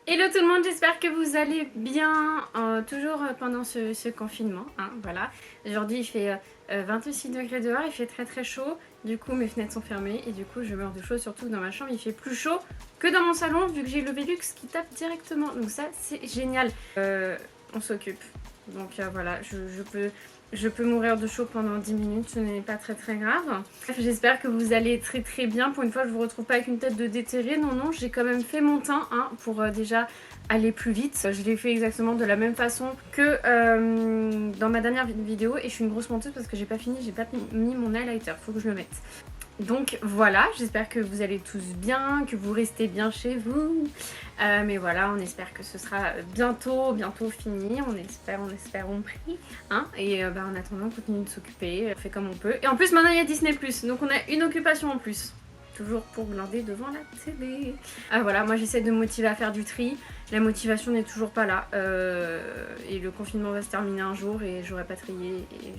Hello tout le monde, j'espère que vous allez bien, toujours pendant ce confinement, hein, voilà. Aujourd'hui il fait 26 degrés dehors, il fait très très chaud, du coup mes fenêtres sont fermées et du coup je meurs de chaud, surtout que dans ma chambre il fait plus chaud que dans mon salon vu que j'ai le Velux qui tape directement, donc ça c'est génial. On s'occupe, donc voilà, je peux mourir de chaud pendant 10 minutes, ce n'est pas très très grave. Bref, j'espère que vous allez très très bien. Pour une fois, je vous retrouve pas avec une tête de déterré. Non, non, j'ai quand même fait mon teint hein, pour déjà aller plus vite. Je l'ai fait exactement de la même façon que dans ma dernière vidéo. Et je suis une grosse menteuse parce que j'ai pas fini, j'ai pas mis mon highlighter. Faut que je le mette. Donc voilà, j'espère que vous allez tous bien, que vous restez bien chez vous. Mais voilà, on espère que ce sera bientôt fini. On espère, on prie. Hein, et en attendant, on continue de s'occuper, on fait comme on peut. Et en plus, maintenant il y a Disney+, donc on a une occupation en plus. Toujours pour glander devant la télé. Voilà, moi j'essaie de me motiver à faire du tri. La motivation n'est toujours pas là. Et le confinement va se terminer un jour et j'aurai pas trié et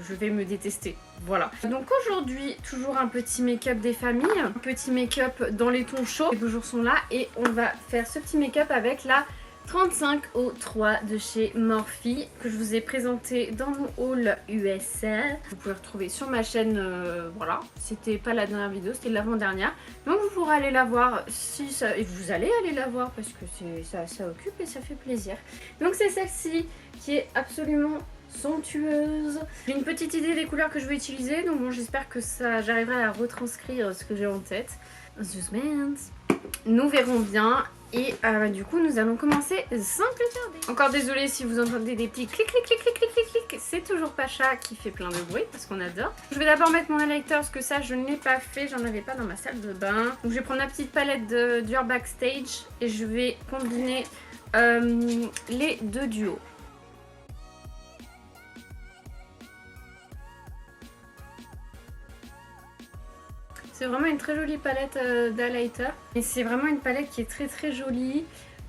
je vais me détester. Voilà. Donc aujourd'hui, toujours un petit make-up des familles. Un petit make-up dans les tons chauds. Les beaux jours sont là et on va faire ce petit make-up avec la 35 au 3 de chez Morphe que je vous ai présenté dans mon haul USA. Vous pouvez retrouver sur ma chaîne, voilà, c'était pas la dernière vidéo, c'était l'avant-dernière. Donc vous pourrez aller la voir si ça... Et vous allez aller la voir parce que ça occupe et ça fait plaisir. Donc c'est celle-ci qui est absolument somptueuse. J'ai une petite idée des couleurs que je vais utiliser, donc bon j'espère que j'arriverai à retranscrire ce que j'ai en tête. Suspense. Nous verrons bien. Et du coup nous allons commencer sans plus tarder. Encore désolée si vous entendez des petits clic clic clic clic clic clic clic. C'est toujours Pacha qui fait plein de bruit parce qu'on adore. Je vais d'abord mettre mon highlighter parce que ça je ne l'ai pas fait, j'en avais pas dans ma salle de bain. Donc je vais prendre la petite palette d'Ur Backstage et je vais combiner les deux duos. C'est vraiment une très jolie palette d'highlighter. Et c'est vraiment une palette qui est très très jolie.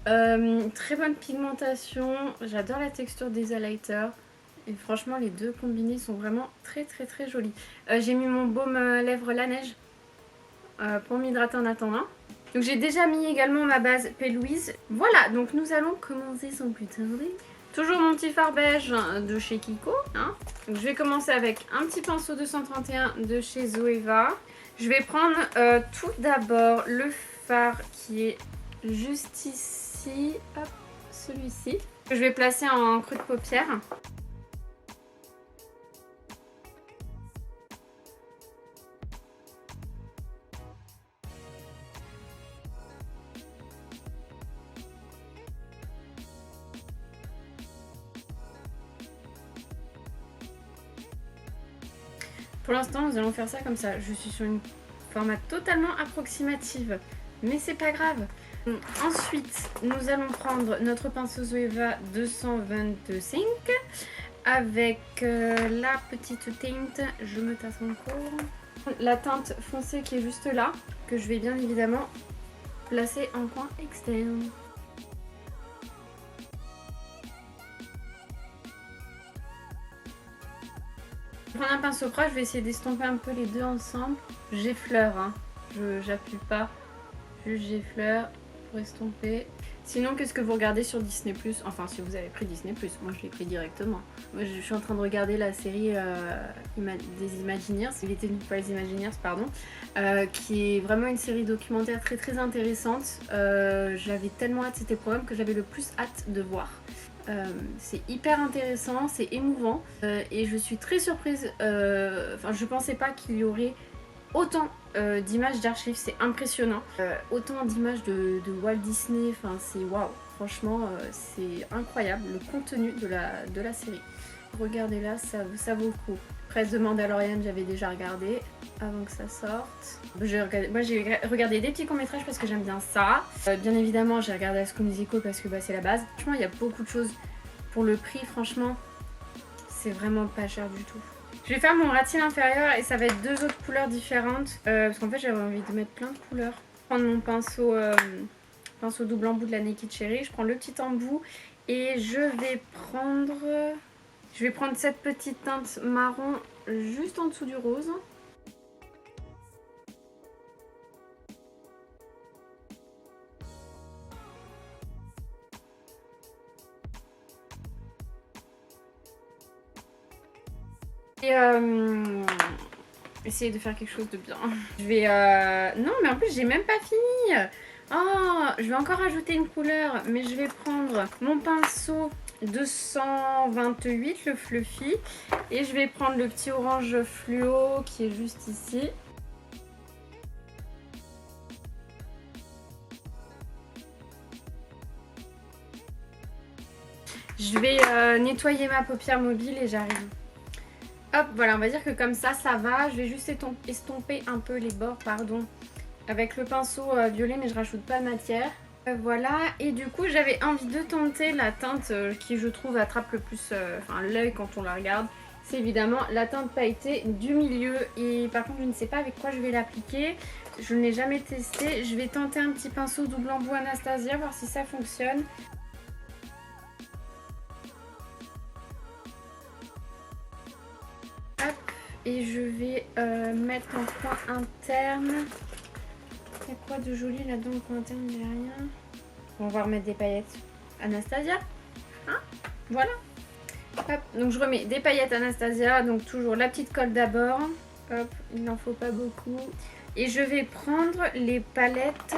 Très bonne pigmentation. J'adore la texture des highlighters. Et franchement les deux combinés sont vraiment très très très jolis. J'ai mis mon baume lèvres La Neige pour m'hydrater en attendant. Donc j'ai déjà mis également ma base P. Louise. Voilà, donc nous allons commencer sans plus tarder. Toujours mon petit fard beige de chez Kiko. Hein. Donc je vais commencer avec un petit pinceau 231 de chez Zoeva. Je vais prendre tout d'abord le fard qui est juste ici. Hop, celui-ci. Que je vais placer en creux de paupière. Pour l'instant, nous allons faire ça comme ça. Je suis sur une format totalement approximative, mais c'est pas grave. Ensuite, nous allons prendre notre pinceau Zoeva 225 avec la petite teinte. Je me tasse encore. La teinte foncée qui est juste là, que je vais bien évidemment placer en coin externe. Je vais prendre un pinceau plat, je vais essayer d'estomper un peu les deux ensemble. J'effleure, hein. J'appuie pas, juste j'effleure pour estomper. Sinon, qu'est-ce que vous regardez sur Disney+? Enfin, si vous avez pris Disney+, moi je l'ai pris directement. Moi je suis en train de regarder la série des Imagineers, Little Prize Imagineers, pardon, qui est vraiment une série documentaire très très intéressante. J'avais tellement hâte, c'était le programme que j'avais le plus hâte de voir. C'est hyper intéressant, c'est émouvant et je suis très surprise, enfin je pensais pas qu'il y aurait autant d'images d'archives, c'est impressionnant, autant d'images de Walt Disney, enfin c'est waouh, franchement c'est incroyable le contenu de la série. Regardez là, ça vaut le coup. Presse de Mandalorian, j'avais déjà regardé avant que ça sorte. Moi j'ai regardé des petits courts-métrages parce que j'aime bien ça. Bien évidemment, j'ai regardé High School Musical parce que c'est la base. Franchement, il y a beaucoup de choses pour le prix, franchement, c'est vraiment pas cher du tout. Je vais faire mon ras-de-cils inférieur et ça va être deux autres couleurs différentes parce qu'en fait j'avais envie de mettre plein de couleurs. Je vais prendre mon pinceau double embout de la Naked Cherry, je prends le petit embout et je vais prendre cette petite teinte marron juste en dessous du rose. Et essayer de faire quelque chose de bien. Je vais... Non, mais en plus, j'ai même pas fini. Oh, je vais encore ajouter une couleur, mais je vais prendre mon pinceau 228, le Fluffy, et je vais prendre le petit orange fluo qui est juste ici. Je vais nettoyer ma paupière mobile et j'arrive. Hop, voilà, on va dire que comme ça va. Je vais juste estomper un peu les bords, pardon, avec le pinceau violet, mais je rajoute pas de matière. Voilà, et du coup j'avais envie de tenter la teinte qui je trouve attrape le plus l'œil quand on la regarde. C'est évidemment la teinte pailletée du milieu, et par contre je ne sais pas avec quoi je vais l'appliquer. Je ne l'ai jamais testé. Je vais tenter un petit pinceau double embout Anastasia, voir si ça fonctionne. Hop, et je vais mettre en coin interne. Il y a quoi de joli là-dedans au coin interne? Il n'y a rien. On va remettre des paillettes Anastasia. Hein, voilà. Hop, donc je remets des paillettes Anastasia. Donc toujours la petite colle d'abord. Hop, il n'en faut pas beaucoup. Et je vais prendre les palettes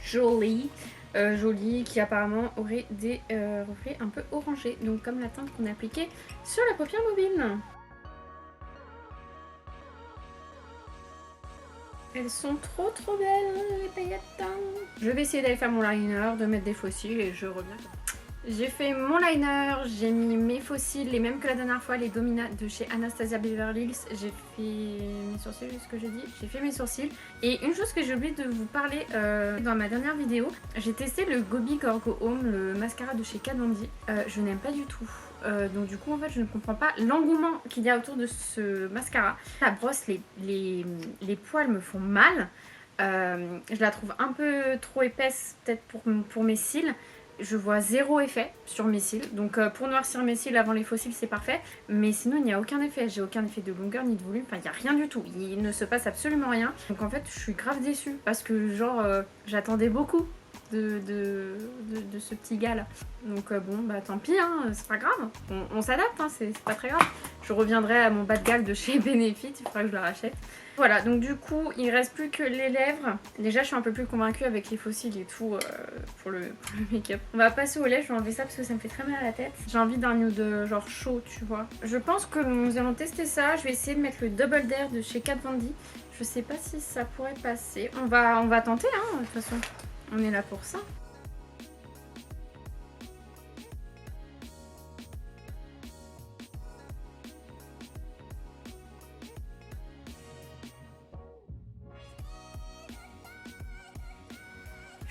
Jolie. Jolie qui apparemment aurait des reflets un peu orangés. Donc comme la teinte qu'on a appliquée sur la paupière mobile. Elles sont trop belles les paillettes. Je vais essayer d'aller faire mon liner, de mettre des fossiles et je reviens. J'ai fait mon liner, j'ai mis mes fossiles, les mêmes que la dernière fois, les Domina de chez Anastasia Beverly Hills. J'ai fait mes sourcils, c'est ce que j'ai dit. J'ai fait mes sourcils. Et une chose que j'ai oublié de vous parler dans ma dernière vidéo, j'ai testé le Gobi Gorgo Home, le mascara de chez Kat Von D. Je n'aime pas du tout. Donc du coup en fait je ne comprends pas l'engouement qu'il y a autour de ce mascara. La brosse, les poils me font mal. Je la trouve un peu trop épaisse peut-être pour mes cils. Je vois zéro effet sur mes cils. Donc pour noircir mes cils avant les faux cils c'est parfait. Mais sinon il n'y a aucun effet. J'ai aucun effet de longueur ni de volume. Enfin il n'y a rien du tout. Il ne se passe absolument rien. Donc en fait je suis grave déçue. Parce que genre j'attendais beaucoup de ce petit gars là. Donc bon bah tant pis hein, c'est pas grave. On s'adapte hein, c'est pas très grave. Je reviendrai à mon bas de galle de chez Benefit. Il faudra que je le rachète. Voilà, donc du coup, il reste plus que les lèvres. Déjà, je suis un peu plus convaincue avec les fossiles et tout pour le make-up. On va passer aux lèvres, je vais enlever ça parce que ça me fait très mal à la tête. J'ai envie d'un nude genre chaud, tu vois. Je pense que nous allons tester ça. Je vais essayer de mettre le Double Dare de chez Kat Von D. Je sais pas si ça pourrait passer. On va tenter, hein, de toute façon. On est là pour ça.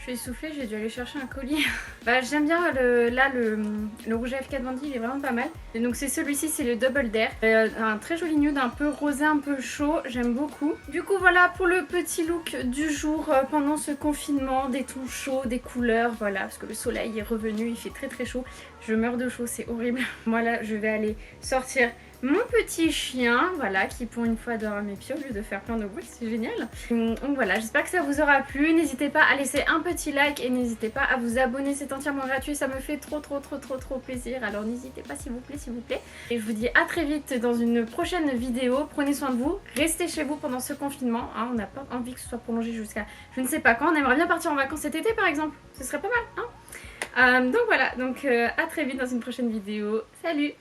Je suis essoufflée, j'ai dû aller chercher un colis. Bah, j'aime bien le rouge à lèvres Kat Von D, il est vraiment pas mal. Et donc c'est celui-ci, c'est le Double Dare. Un très joli nude, un peu rosé, un peu chaud, j'aime beaucoup. Du coup voilà pour le petit look du jour pendant ce confinement, des tons chauds, des couleurs, voilà, parce que le soleil est revenu, il fait très chaud. Je meurs de chaud, c'est horrible. Moi là, je vais aller sortir mon petit chien, voilà, qui pour une fois dort à mes pieds au lieu de faire plein de bruit, c'est génial. Donc voilà, j'espère que ça vous aura plu. N'hésitez pas à laisser un petit like et n'hésitez pas à vous abonner, c'est entièrement gratuit, ça me fait trop plaisir. Alors n'hésitez pas s'il vous plaît. Et je vous dis à très vite dans une prochaine vidéo. Prenez soin de vous, restez chez vous pendant ce confinement, hein, on n'a pas envie que ce soit prolongé jusqu'à je ne sais pas quand. On aimerait bien partir en vacances cet été par exemple, ce serait pas mal, hein. Donc voilà, donc à très vite dans une prochaine vidéo. Salut!